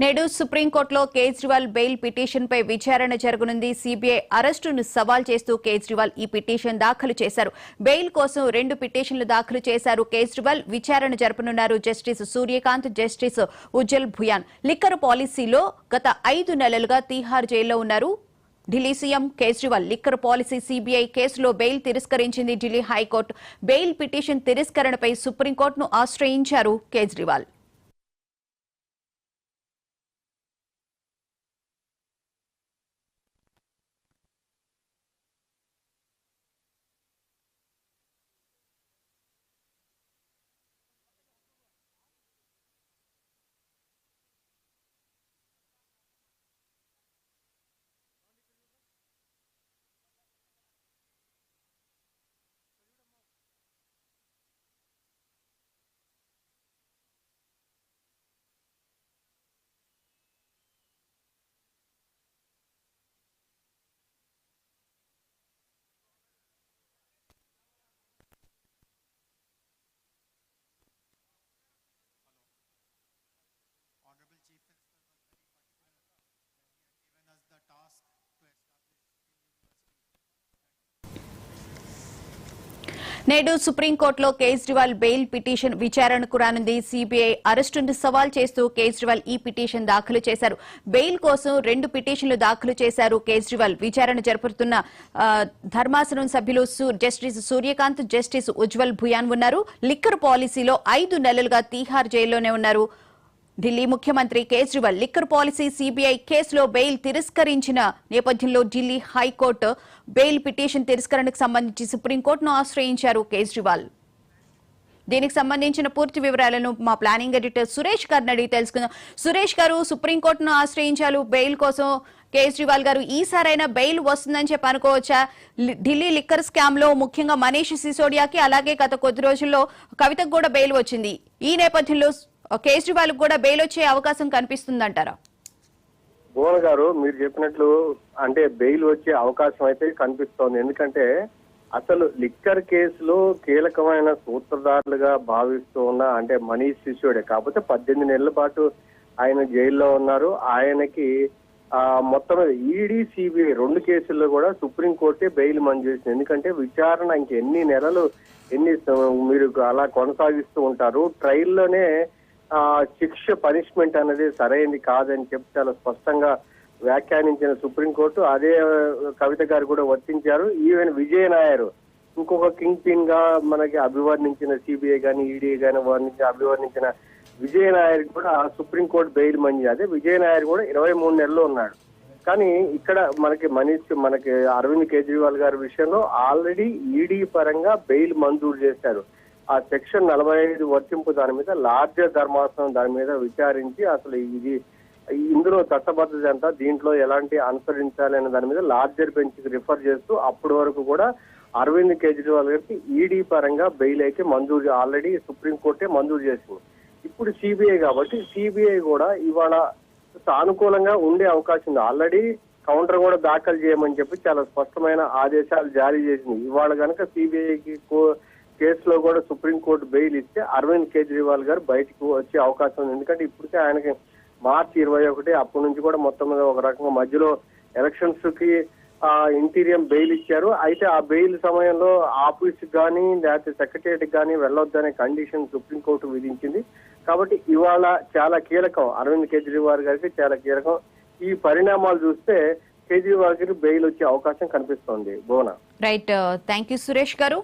నేడు సుప్రీంకోర్టులో కేజ్రీవాల్ బెయిల్ పిటిషన్పై విచారణ జరగనుంది. సీబీఐ అరెస్టును సవాల్ చేస్తూ కేజ్రీవాల్ ఈ పిటిషన్ దాఖలు చేశారు. బెయిల్ కోసం 2 పిటిషన్లు దాఖలు చేశారు. కేజ్రీవాల్ విచారణ జరపనున్నారు. Justice Suryakant, justice Ujjal Bhuyan. Liquor పాలసీలో గత 5 నెలలుగా తీహార్ జైల్లో ఉన్నారు. Delhi CM Kejriwal liquor policy CBI కేసులో బెయిల్ తిరస్కరించింది. ఢిల్లీ హైకోర్టు బెయిల్ పిటిషన్ తిరస్కరణపై సుప్రీంకోర్టును ఆశ్రయించారు కేజ్రీవాల్. నేడు సుప్రీంకోర్టులో కేజ్రీవాల్ బెయిల్ పిటిషన్ విచారణకు రానుంది. సీబీఐ అరెస్టును సవాల్ చేస్తూ కేజ్రీవాల్ ఈ పిటిషన్ దాఖలు చేశారు. బెయిల్ కోసం 2 పిటిషన్లు దాఖలు చేశారు. కేజ్రీవాల్ విచారణ జరుపుతున్న ధర్మాసనం సభ్యులు జస్టిస్ సూర్యకాంత్, జస్టిస్ ఉజ్వల్ భుయాన్ ఉన్నారు. లిక్కర్ పాలసీలో 5 నెలలుగా తీహార్ జైల్లోనే ఉన్నారు. ఢిల్లీ ముఖ్యమంత్రి కేజ్రీవాల్ లిక్కర్ పాలసీ సీబీఐ కేసులో బెయిల్ తిరస్కరించిన నేపథ్యంలో ఢిల్లీ హైకోర్టు బెయిల్ పిటిషన్ తిరస్కరణకు సంబంధించి సుప్రీంకోర్టును ఆశ్రయించారు కేజ్రీవాల్. దీనికి సంబంధించిన పూర్తి వివరాలను మా ప్లానింగ్ ఎడిటర్ సురేష్ గారిని అడిగి తెలుసుకుందాం. సురేష్ గారు, సుప్రీంకోర్టును ఆశ్రయించారు బెయిల్ కోసం కేజ్రీవాల్ గారు. ఈసారైనా బెయిల్ వస్తుందని చెప్పి అనుకోవచ్చా? ఢిల్లీ లిక్కర్ స్కామ్ లో ముఖ్యంగా మనీష్ సిసోడియాకి, అలాగే గత కొద్ది రోజుల్లో కవితకు కూడా బెయిల్ వచ్చింది. ఈ నేపథ్యంలో కేజ్రీవాల్ కూడా బెయిల్ వచ్చే అవకాశం కనిపిస్తుందంటారా? భువన్ గారు, మీరు చెప్పినట్లు అంటే బెయిల్ వచ్చే అవకాశం అయితే కనిపిస్తోంది. ఎందుకంటే అసలు లిక్కర్ కేసులో కీలకమైన సూత్రధారులుగా భావిస్తూ ఉన్న అంటే మనీష్ సిసోడియా, కాకపోతే 18 నెలల పాటు ఆయన జైల్లో ఉన్నారు. ఆయనకి మొత్తం ఈడీ, సిబిఐ 2 కేసుల్లో కూడా సుప్రీంకోర్టే బెయిల్ మంజూరు చేసింది. ఎందుకంటే విచారణ ఇంకెన్ని నెలలు మీరు అలా కొనసాగిస్తూ ఉంటారు. ట్రయల్లోనే శిక్ష, పనిష్మెంట్ అనేది సరైనది కాదని చెప్పి చాలా స్పష్టంగా వ్యాఖ్యానించిన సుప్రీంకోర్టు అదే కవిత గారు కూడా వర్తించారు. ఈవెన్ విజయ్ నాయర్, ఇంకొక కింగ్ పిన్ గా మనకి అభివర్ణించిన సిబిఐ గాని ఈడీ గాని అభివర్ణించిన విజయ్ నాయర్ కూడా సుప్రీంకోర్టు బెయిల్ మంజూరు. అదే విజయ్ నాయర్ కూడా 23 నెలలు ఉన్నాడు. కానీ ఇక్కడ మనకి అరవింద్ కేజ్రీవాల్ గారి విషయంలో ఆల్రెడీ ఈడీ పరంగా బెయిల్ మంజూరు చేశారు. ఆ సెక్షన్ 45 వర్తింపు దాని మీద లార్జర్ ధర్మాసనం దాని మీద విచారించి అసలు ఇందులో చట్టబద్ధత ఎంత, దీంట్లో ఎలాంటి అనుసరించాలి అనే దాని మీద లార్జర్ బెంచ్ కి రిఫర్ చేస్తూ అప్పటి వరకు కూడా అరవింద్ కేజ్రీవాల్ గారికి ఈడీ పరంగా బెయిల్ అయితే ఆల్రెడీ సుప్రీంకోర్టే మంజూరు చేసింది. ఇప్పుడు సిబిఐ కాబట్టి సిబిఐ కూడా ఇవాళ సానుకూలంగా ఉండే అవకాశం ఉంది. ఆల్రెడీ కౌంటర్ కూడా దాఖలు చేయమని చెప్పి చాలా స్పష్టమైన ఆదేశాలు జారీ చేసింది. ఇవాళ కనుక సిబిఐకి కేసులో కూడా సుప్రీంకోర్టు బెయిల్ ఇస్తే అరవింద్ కేజ్రీవాల్ గారు బయటకు వచ్చే అవకాశం ఉంది. ఎందుకంటే ఇప్పటికే ఆయనకి మార్చి 21 అప్పటి నుంచి కూడా మొత్తం మీద ఒక రకంగా మధ్యలో ఎలక్షన్స్ కి ఇంటీరియం బెయిల్ ఇచ్చారు. అయితే ఆ బెయిల్ సమయంలో ఆఫీస్ కానీ లేకపోతే సెక్రటరియట్ కానీ వెళ్ళొద్దనే కండిషన్ సుప్రీంకోర్టు విధించింది. కాబట్టి ఇవాళ చాలా కీలకం, అరవింద్ కేజ్రీవాల్ గారికి చాలా కీలకం. ఈ పరిణామాలు చూస్తే కేజ్రీవాల్ గారికి బెయిల్ వచ్చే అవకాశం కనిపిస్తోంది. భువన. రైట్, థ్యాంక్ యూ సురేష్ గారు.